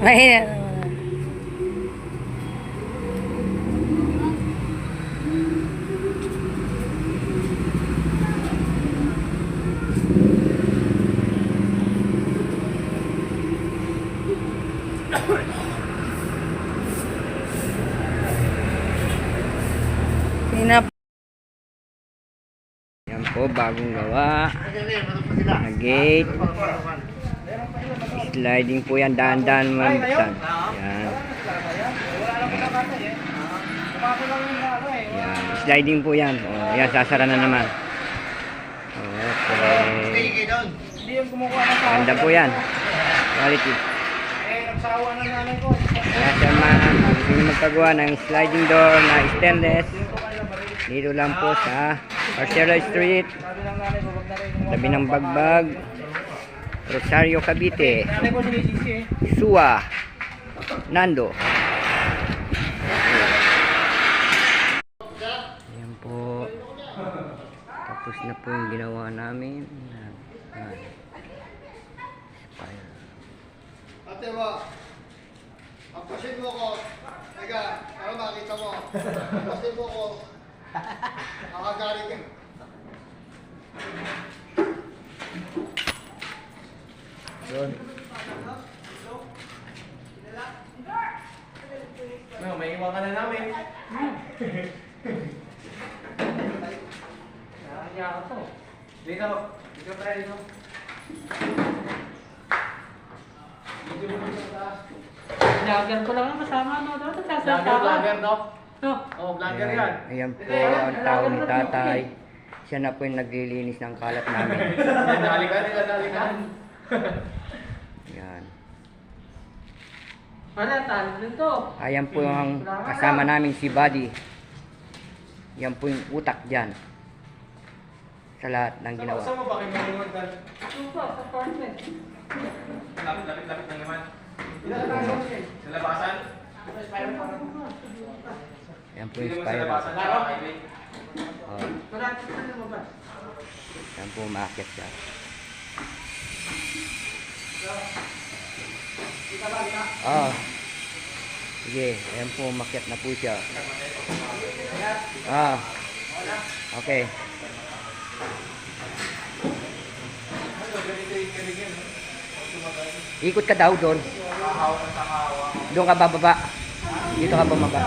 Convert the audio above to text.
Mahina. Hinap. Yan po, bagong gawa na gate. Sliding po yan, dahan-dahan mabuksan. Yan. Yan, sliding po yan. O, yan, sasara na naman. Okay. Ganda po yan. Quality. Kaya sa mga gusto magpagawa ng sliding door na stainless, dito lang po sa Arcero Street, tabi ng Bagbag, Rosario, Cavite. Suwa Nando. Ayan po, tapos na po yung ginawa namin. Ate mo, pagpasin mo ko. Teka, para makita mo. Pagpasin mo ko. Nakagaling ka. Yun. No, may iwan ka na namin. Nakakaya ako to. Dito. Dito pa rin. Vlogger ko lang ang kasama, no? Vlogger, no? No. Oh, vlogger yan. Ayan po ang tao ni tatay. Siya na po yung naglilinis ng kalat namin. Dalikan. Yan. Ano, talo din to. Ayan po ang kasama namin si Buddy. Yan po yung utak dyan. Sa lahat ng ginawa. Saan mo ba kayo malimod ka? Supa, sa apartment. Lapit lang naman. Sa labasan? Yan po Hindi yung naman sa spiral. labasan. Highway. Oh, Malapit na lumabas. yan po umakyat siya. Oh. Sige, ayan po umakyat na po siya. Ah. Okay. Ikot ka daw doon. Doon ka bababa. Dito ka bumaba.